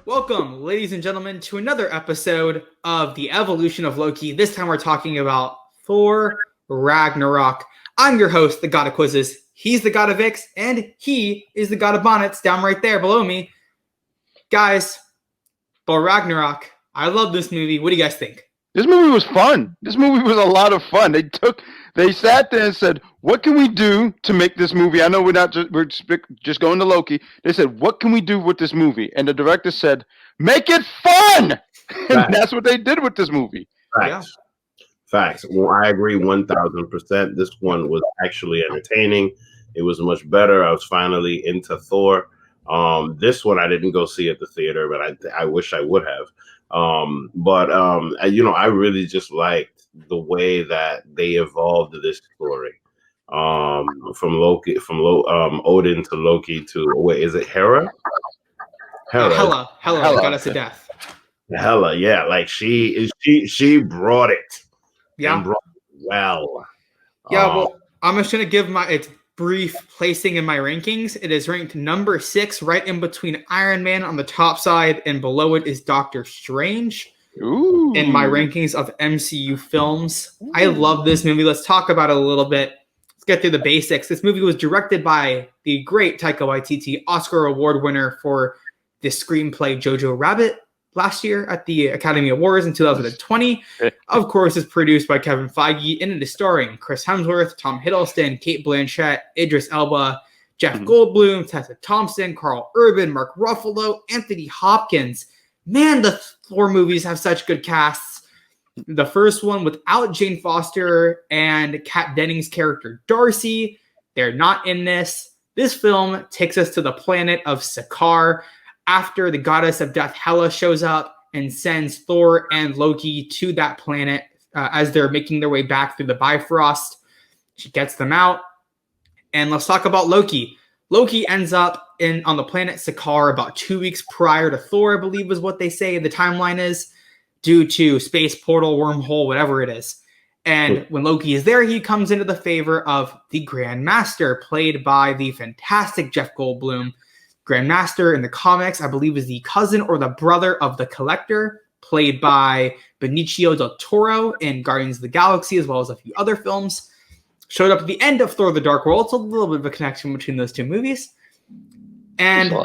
Welcome, ladies and gentlemen, to another episode of The Evolution of Loki. This time we're talking about Thor Ragnarok. I'm your host, the God of Quizzes. He's the God of Vix, and he is the God of Bonnets down right there below me. Guys, Thor Ragnarok. I love this movie. What do you guys think? This movie was fun. This movie was a lot of fun. They sat there and said, "What can we do to make this movie?" I know we're just going to Loki. They said, "What can we do with this movie?" And the director said, "Make it fun." And that's what they did with this movie. Facts. Yeah. Facts. Well, I agree 1,000%. This one was actually entertaining. It was much better. I was finally into Thor. This one I didn't go see at the theater, but I wish I would have. I really just liked the way that they evolved this story. From Odin to Loki to wait, is it Hera? Hela, goddess of death. Hela, yeah, like she brought it. Yeah, and brought it well. Yeah, well, I'm just gonna give its brief placing in my rankings. It is ranked number 6, right in between Iron Man on the top side, and below it is Doctor Strange. Ooh. In my rankings of MCU films. I love this movie. Let's talk about it a little bit. Let's get through the basics. This movie was directed by the great Taika Waititi, Oscar Award winner for the screenplay Jojo Rabbit last year at the Academy Awards in 2020. Of course, it's produced by Kevin Feige, and it is starring Chris Hemsworth, Tom Hiddleston, Cate Blanchett, Idris Elba, Jeff Goldblum, Tessa Thompson, Carl Urban, Mark Ruffalo, Anthony Hopkins. Man, the Thor movies have such good casts. The first one without Jane Foster and Kat Dennings' character Darcy. They're not in this. This film takes us to the planet of Sakaar after the goddess of death Hela shows up and sends Thor and Loki to that planet as they're making their way back through the Bifrost. She gets them out. And let's talk about Loki. Loki ends up on the planet Sakaar about 2 weeks prior to Thor, I believe was what they say the timeline is, due to space portal, wormhole, whatever it is. And when Loki is there, he comes into the favor of the Grand Master, played by the fantastic Jeff Goldblum. Grand Master in the comics, I believe, is the cousin or the brother of the Collector, played by Benicio del Toro in Guardians of the Galaxy, as well as a few other films. Showed up at the end of Thor the Dark World, so a little bit of a connection between those two movies. And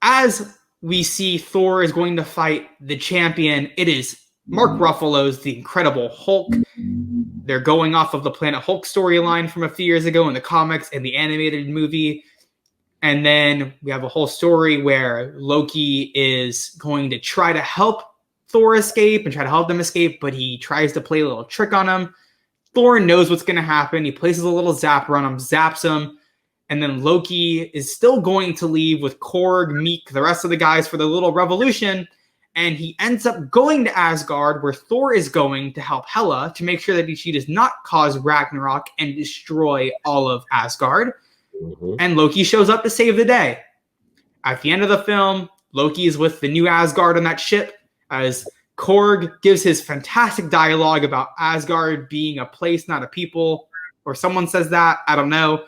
as we see Thor is going to fight the champion, it is Mark Ruffalo's The Incredible Hulk. They're going off of the Planet Hulk storyline from a few years ago in the comics and the animated movie. And then we have a whole story where Loki is going to try to help Thor escape and try to help them escape, but he tries to play a little trick on him. Thor knows what's going to happen. He places a little zapper on him, zaps him, and then Loki is still going to leave with Korg, Meek, the rest of the guys for the little revolution, and he ends up going to Asgard, where Thor is going to help Hela to make sure that she does not cause Ragnarok and destroy all of Asgard. And Loki shows up to save the day. At the end of the film, Loki is with the new Asgard on that ship as Korg gives his fantastic dialogue about Asgard being a place, not a people. Or someone says that. I don't know.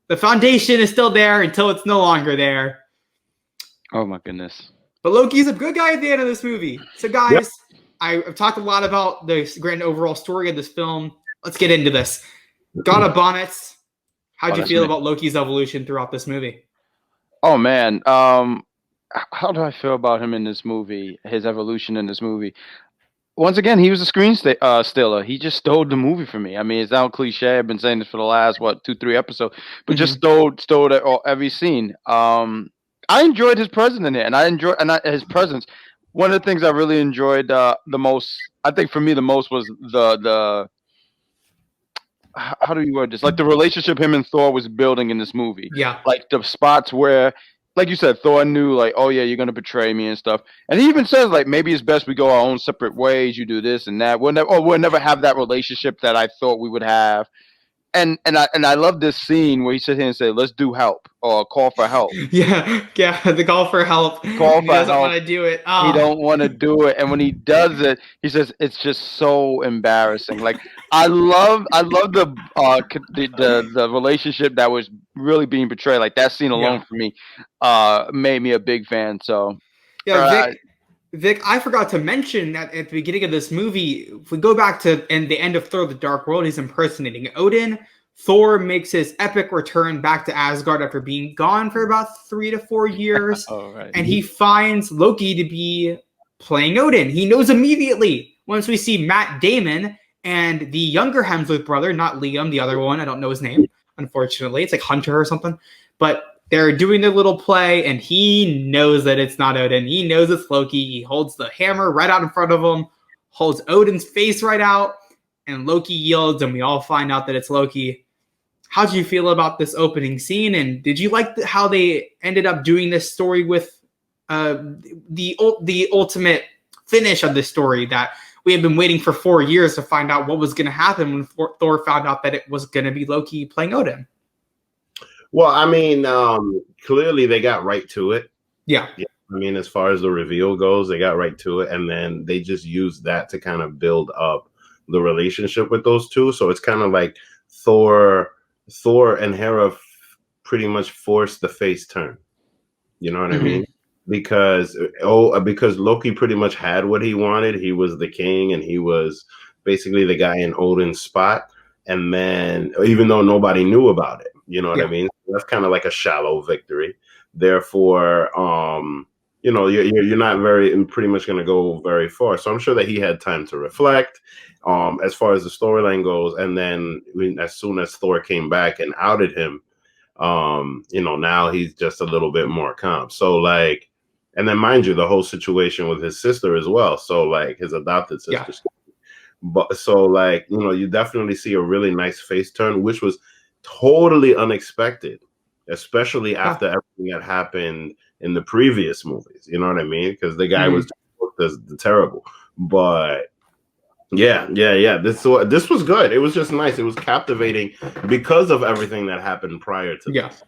The foundation is still there until it's no longer there. Oh, my goodness. But Loki's a good guy at the end of this movie. So, guys, I've talked a lot about the grand overall story of this film. Let's get into this. God of Bonnets. How'd you feel about Loki's evolution throughout this movie? Oh, man. How do I feel about him in this movie, his evolution in this movie? Once again, he was a screen stealer. He just stole the movie from me. I mean, it's now cliche. I've been saying this for the last, 2-3 episodes, but just stole every scene. I enjoyed his presence in it, and his presence. One of the things I really enjoyed the most, I think for me the most, was the how do you word this? Like the relationship him and Thor was building in this movie. Yeah. Like the spots where, like you said, Thor knew, like, oh yeah, you're gonna betray me and stuff. And he even says, like, maybe it's best we go our own separate ways. You do this and that. We'll never have that relationship that I thought we would have. And I love this scene where he sits here and says, "Let's do help," or call for help. Yeah, the call for help. He doesn't want to do it. He don't want to do it, and when he does it, he says, "It's just so embarrassing." Like I love the relationship that was really being portrayed. Like that scene alone for me, made me a big fan. So yeah, Vic, I forgot to mention that at the beginning of this movie, if we go back to the end of Thor: The Dark World, he's impersonating Odin. Thor makes his epic return back to Asgard after being gone for about 3 to 4 years, Oh, right. and he finds Loki to be playing Odin. He knows immediately once we see Matt Damon and the younger Hemsworth brother, not Liam, the other one. I don't know his name, unfortunately. It's like Hunter or something. But they're doing their little play, and he knows that it's not Odin. He knows it's Loki. He holds the hammer right out in front of him, holds Odin's face right out, and Loki yields, and we all find out that it's Loki. How did you feel about this opening scene? And did you like how they ended up doing this story with the ultimate finish of the story that we had been waiting for 4 years to find out what was going to happen when Thor found out that it was going to be Loki playing Odin? Well, I mean, clearly they got right to it. Yeah. I mean, as far as the reveal goes, they got right to it, and then they just used that to kind of build up the relationship with those two. So it's kind of like Thor and Hera pretty much forced the face turn. You know what I mean? Because Loki pretty much had what he wanted. He was the king, and he was basically the guy in Odin's spot. And then, even though nobody knew about it, you know what I mean? That's kind of like a shallow victory. Therefore, you're not pretty much going to go very far. So I'm sure that he had time to reflect. As far as the storyline goes, and then as soon as Thor came back and outed him, now he's just a little bit more calm. So like, and then mind you, the whole situation with his sister as well. So like his adopted sister. Yeah. But so like, you definitely see a really nice face turn, which was totally unexpected, especially after everything that happened in the previous movies. You know what I mean? Because the guy was terrible. But yeah. This was good. It was just nice. It was captivating because of everything that happened prior to this.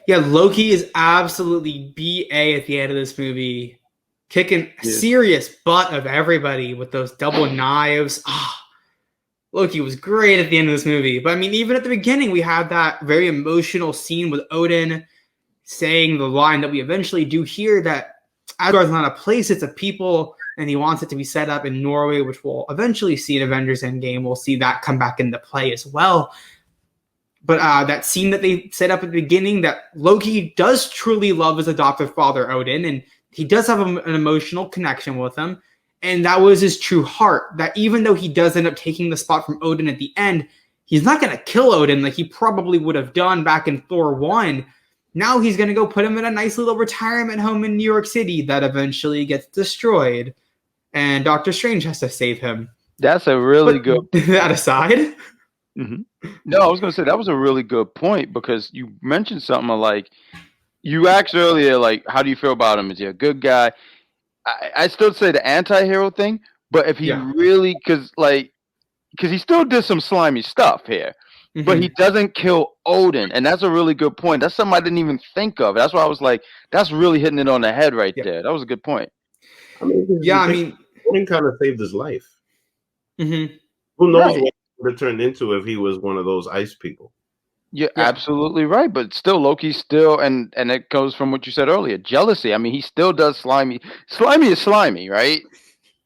Yeah, Loki is absolutely BA at the end of this movie, kicking serious butt of everybody with those double knives. Loki was great at the end of this movie. But I mean, even at the beginning, we had that very emotional scene with Odin saying the line that we eventually do hear, that Asgard's not a place, it's a people. And he wants it to be set up in Norway, which we'll eventually see in Avengers Endgame. We'll see that come back into play as well. But that scene that they set up at the beginning, that Loki does truly love his adoptive father, Odin, and he does have an emotional connection with him. And that was his true heart, that even though he does end up taking the spot from Odin at the end, he's not going to kill Odin like he probably would have done back in Thor 1. Now he's going to go put him in a nice little retirement home in New York City that eventually gets destroyed. And Doctor Strange has to save him. That's a really good. That aside. No, I was going to say that was a really good point, because you mentioned something like, you asked earlier, like, how do you feel about him? Is he a good guy? I still say the anti-hero thing, but if he really, because he still did some slimy stuff here, but he doesn't kill Odin, and that's a really good point. That's something I didn't even think of. That's why I was like, that's really hitting it on the head right there. That was a good point. Odin kind of saved his life. Who knows what it would have turned into if he was one of those ice people? You're absolutely right, but still, Loki's still, and it goes from what you said earlier, jealousy. I mean, he still does slimy. Slimy is slimy, right?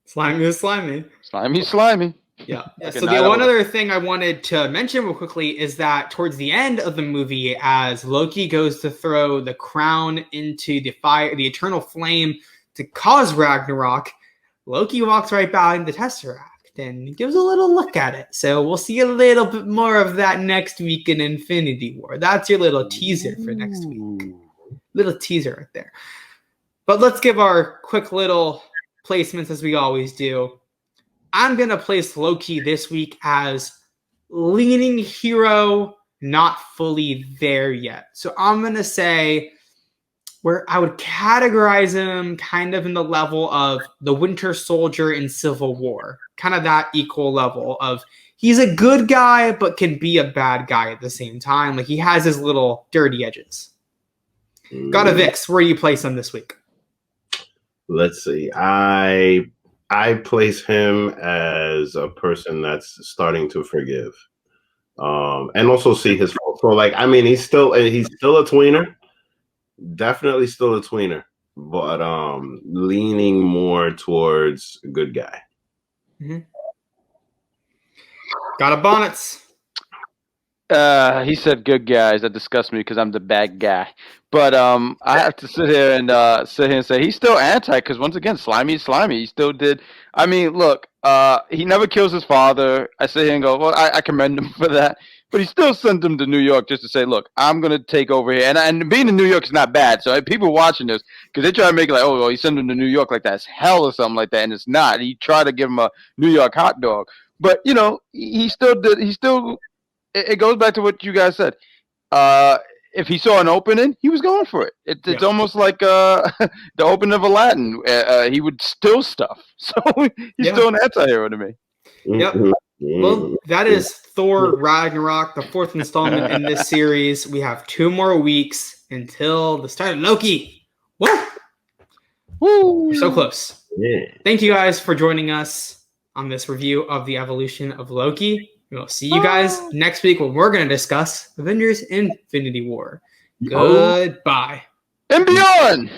Slimy is slimy. Slimy is slimy. Yeah. So the one other thing I wanted to mention real quickly is that towards the end of the movie, as Loki goes to throw the crown into the fire, the eternal flame, to cause Ragnarok, Loki walks right by the Tesseract and gives a little look at it. So we'll see a little bit more of that next week in Infinity War. That's your little teaser for next week. Little teaser right there. But let's give our quick little placements as we always do. I'm going to place Loki this week as leaning hero, not fully there yet. So I'm going to say, where I would categorize him kind of in the level of the Winter Soldier in Civil War. Kind of that equal level of, he's a good guy, but can be a bad guy at the same time. Like, he has his little dirty edges. Got a Vix. Where do you place him this week? Let's see. I place him as a person that's starting to forgive. And also see his fault. So, like, I mean, he's still a tweener. Definitely still a tweener. but leaning more towards good guy. Got a bonnets. He said good guys. That disgusts me because I'm the bad guy. But I have to sit here and say he's still anti because once again, slimy is slimy. He still did. I mean, look, he never kills his father. I sit here and go, well, I commend him for that. But he still sent him to New York just to say, look, I'm gonna take over here. And being in New York is not bad. So people watching this because they try to make it like, oh, well, he sent him to New York like that's hell or something like that, and it's not. He tried to give him a New York hot dog, but you know, he still did. He still. It goes back to what you guys said. If he saw an opening, he was going for it. It's almost like the opening of Aladdin. He would steal stuff. So he's still an anti-hero to me. Yep. Well, that is Thor Ragnarok, the fourth installment in this series. We have 2 more weeks until the start of Loki. Woo! We're so close. Yeah. Thank you guys for joining us on this review of the evolution of Loki. We'll see you guys next week when we're going to discuss Avengers Infinity War. Goodbye. And beyond!